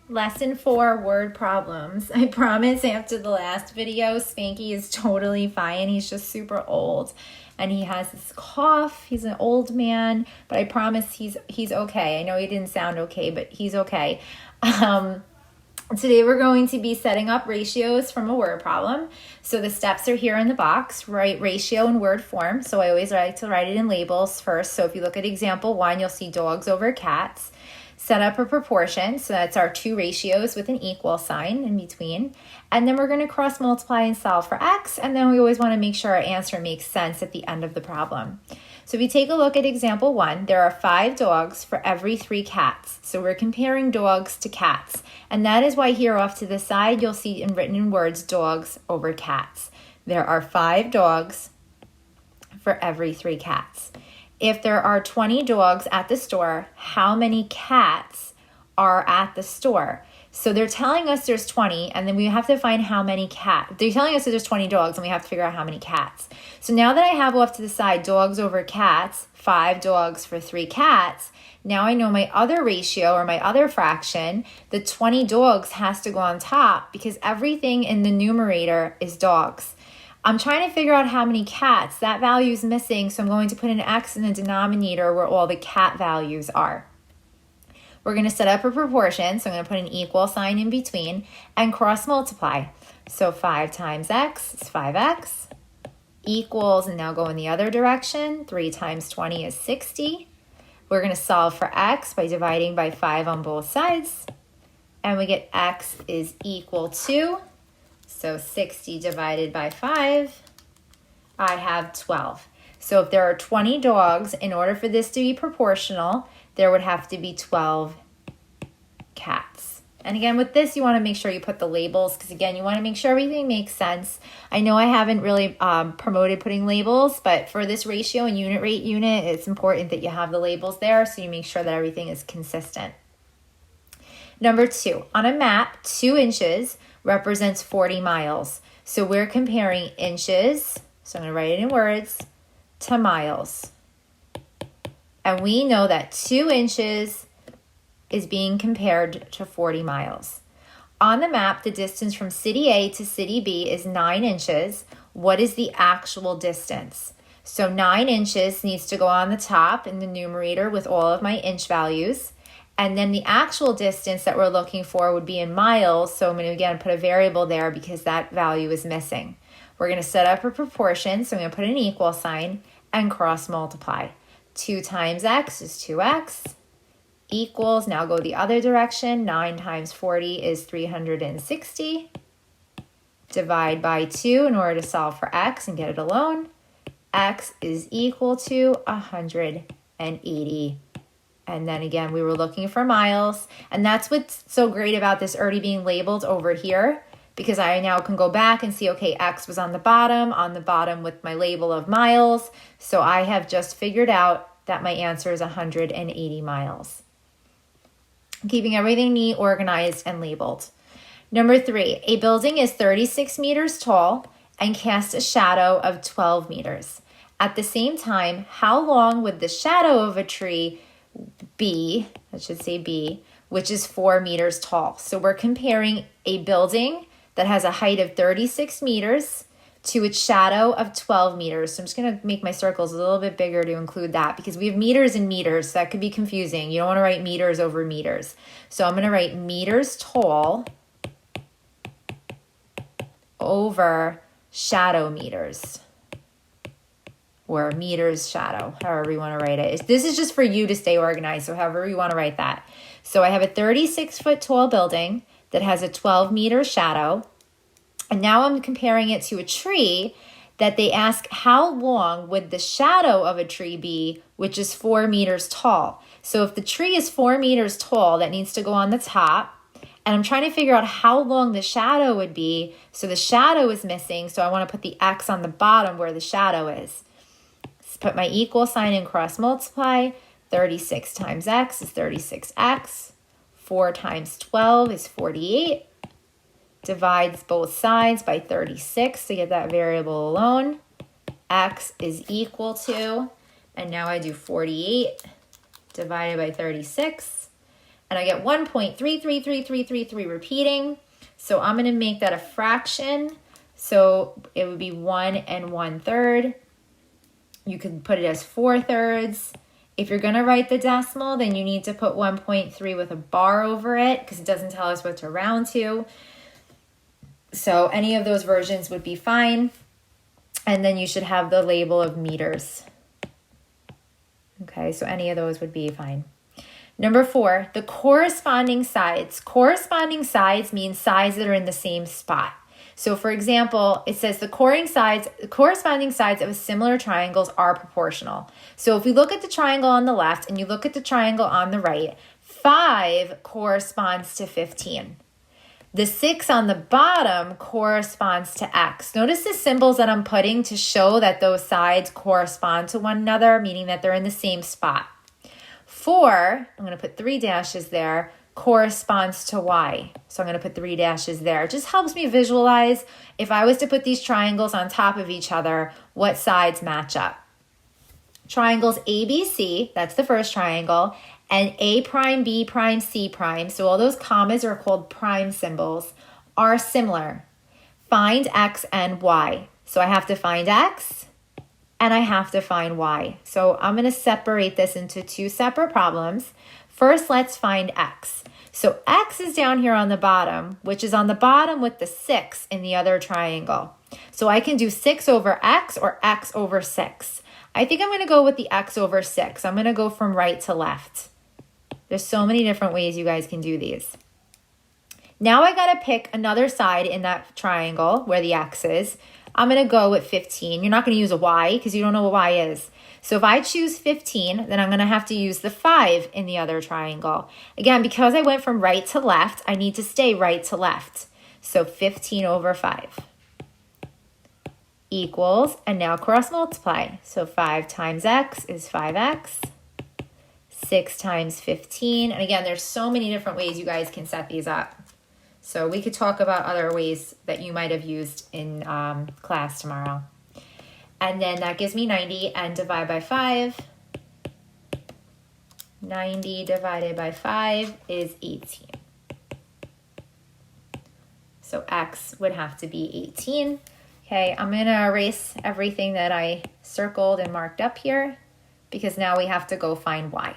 Lesson 4, word problems. I promise after the last video, Spanky is totally fine. He's just super old and he has this cough. He's an old man, but I promise he's okay. I know he didn't sound okay, but he's okay. Today we're going to be setting up ratios from a word problem. So the steps are here in the box. Write ratio in word form. So I always like to write it in labels first. So if you look at example 1, you'll see dogs over cats. Set up a proportion, so that's our two ratios with an equal sign in between. And then we're going to cross multiply and solve for x, and then we always want to make sure our answer makes sense at the end of the problem. So if you take a look at example 1, there are 5 dogs for every 3 cats. So we're comparing dogs to cats. And that is why here off to the side, you'll see written in words, dogs over cats. There are 5 dogs for every 3 cats. If there are 20 dogs at the store, how many cats are at the store? So they're telling us there's 20, and then we have to find how many cats. They're telling us that there's 20 dogs, and we have to figure out how many cats. So now that I have off to the side dogs over cats, 5 dogs for 3 cats, now I know my other ratio or my other fraction, the 20 dogs has to go on top because everything in the numerator is dogs. I'm trying to figure out how many cats. That value is missing, so I'm going to put an x in the denominator where all the cat values are. We're going to set up a proportion, so I'm going to put an equal sign in between and cross multiply. So 5 times x is 5x equals, and now go in the other direction, 3 times 20 is 60. We're going to solve for x by dividing by 5 on both sides, and we get x is equal to, so 60 divided by 5, I have 12. So if there are 20 dogs, in order for this to be proportional, there would have to be 12 cats. And again, with this, you want to make sure you put the labels because, again, you want to make sure everything makes sense. I know I haven't really promoted putting labels, but for this ratio and unit rate unit, it's important that you have the labels there so you make sure that everything is consistent. Number 2, on a map, 2 inches represents 40 miles. So we're comparing inches, so I'm going to write it in words, to miles. And we know that 2 inches is being compared to 40 miles. On the map, the distance from city A to city B is 9 inches. What is the actual distance? So 9 inches needs to go on the top in the numerator with all of my inch values. And then the actual distance that we're looking for would be in miles. So I'm going to, again, put a variable there because that value is missing. We're going to set up a proportion. So I'm going to put an equal sign and cross multiply. 2 times x is 2x equals, now go the other direction, 9 times 40 is 360. Divide by 2 in order to solve for x and get it alone. X is equal to 180. And then again, we were looking for miles. And that's what's so great about this already being labeled over here, because I now can go back and see, okay, X was on the bottom with my label of miles. So I have just figured out that my answer is 180 miles. Keeping everything neat, organized, and labeled. Number 3, a building is 36 meters tall and casts a shadow of 12 meters. At the same time, how long would the shadow of a tree B, I should say B, which is 4 meters tall. So we're comparing a building that has a height of 36 meters to its shadow of 12 meters. So I'm just going to make my circles a little bit bigger to include that because we have meters and meters, so that could be confusing. You don't want to write meters over meters. So I'm going to write meters tall over shadow meters. Or meters shadow, however you want to write it. This is just for you to stay organized, so however you want to write that. So I have a 36-foot tall building that has a 12-meter shadow. And now I'm comparing it to a tree that they ask how long would the shadow of a tree be, which is 4 meters tall. So if the tree is 4 meters tall, that needs to go on the top. And I'm trying to figure out how long the shadow would be. So the shadow is missing, so I want to put the X on the bottom where the shadow is. Put my equal sign and cross multiply. 36 times x is 36x. 4 times 12 is 48. Divides both sides by 36 to get that variable alone. X is equal to, and now I do 48 divided by 36. and I get 1.333333 repeating. So I'm going to make that a fraction. So it would be 1 1/3. You can put it as 4/3. If you're going to write the decimal, then you need to put 1.3 with a bar over it because it doesn't tell us what to round to. So any of those versions would be fine. And then you should have the label of meters. Okay, so any of those would be fine. Number 4, the corresponding sides. Corresponding sides means sides that are in the same spot. So for example, it says the corresponding sides of similar triangles are proportional. So if we look at the triangle on the left and you look at the triangle on the right, 5 corresponds to 15. The 6 on the bottom corresponds to X. Notice the symbols that I'm putting to show that those sides correspond to one another, meaning that they're in the same spot. 4, I'm going to put 3 dashes there, corresponds to Y. So I'm going to put 3 dashes there. It just helps me visualize if I was to put these triangles on top of each other, what sides match up. Triangles ABC, that's the first triangle, and A prime, B prime, C prime, so all those commas are called prime symbols, are similar. Find X and Y. So I have to find X and I have to find Y. So I'm going to separate this into 2 separate problems. First, let's find X. So X is down here on the bottom, which is on the bottom with the 6 in the other triangle. So I can do 6 over X or X over 6. I think I'm going to go with the X over 6. I'm going to go from right to left. There's so many different ways you guys can do these. Now I got to pick another side in that triangle where the X is. I'm going to go with 15. You're not going to use a Y because you don't know what Y is. So if I choose 15, then I'm going to have to use the 5 in the other triangle. Again, because I went from right to left, I need to stay right to left. So 15 over 5 equals, and now cross multiply. So 5 times X is 5X. 6 times 15. And again, there's so many different ways you guys can set these up. So we could talk about other ways that you might have used in class tomorrow. And then that gives me 90 and divide by 5. 90 divided by 5 is 18. So X would have to be 18. Okay, I'm going to erase everything that I circled and marked up here because now we have to go find Y.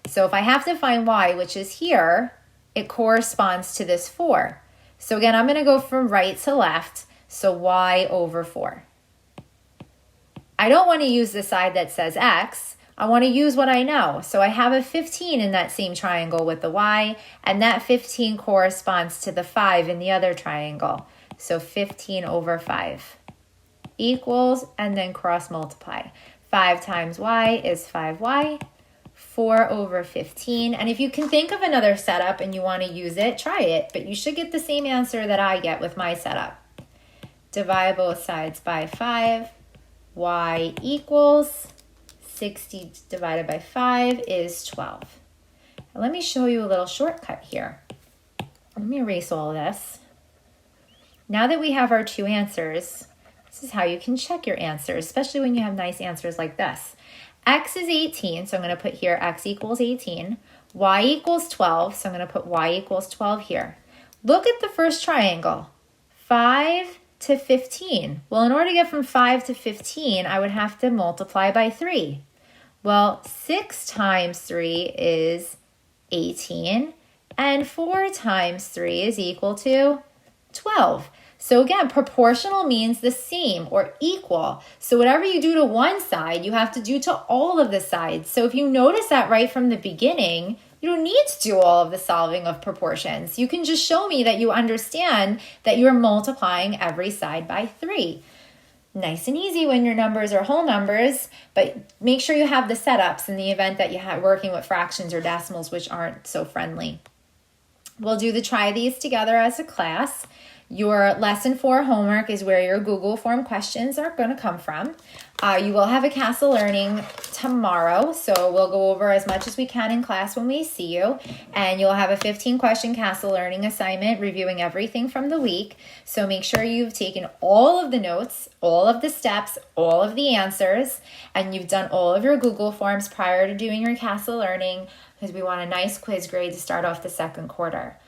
So if I have to find Y, which is here, it corresponds to this 4. So again, I'm going to go from right to left, so Y over 4. I don't want to use the side that says X. I want to use what I know. So I have a 15 in that same triangle with the Y, and that 15 corresponds to the 5 in the other triangle. So 15 over 5 equals, and then cross multiply. 5 times Y is 5Y. 4 over 15. And if you can think of another setup and you want to use it, try it. But you should get the same answer that I get with my setup. Divide both sides by 5. Y equals 60 divided by 5 is 12. Now let me show you a little shortcut here. Let me erase all of this. Now that we have our 2 answers, this is how you can check your answers, especially when you have nice answers like this. X is 18, so I'm going to put here X equals 18. Y equals 12, so I'm going to put Y equals 12 here. Look at the first triangle, 5 to 15. Well, in order to get from 5 to 15, I would have to multiply by 3. Well, 6 times 3 is 18, and 4 times 3 is equal to 12. So again, proportional means the same or equal. So whatever you do to one side, you have to do to all of the sides. So if you notice that right from the beginning, you don't need to do all of the solving of proportions. You can just show me that you understand that you're multiplying every side by 3. Nice and easy when your numbers are whole numbers, but make sure you have the setups in the event that you're working with fractions or decimals, which aren't so friendly. We'll try these together as a class. Your lesson 4 homework is where your Google form questions are going to come from. You will have a Castle Learning tomorrow, so we'll go over as much as we can in class when we see you. And you'll have a 15-question Castle Learning assignment reviewing everything from the week. So make sure you've taken all of the notes, all of the steps, all of the answers, and you've done all of your Google forms prior to doing your Castle Learning. because we want a nice quiz grade to start off the second quarter.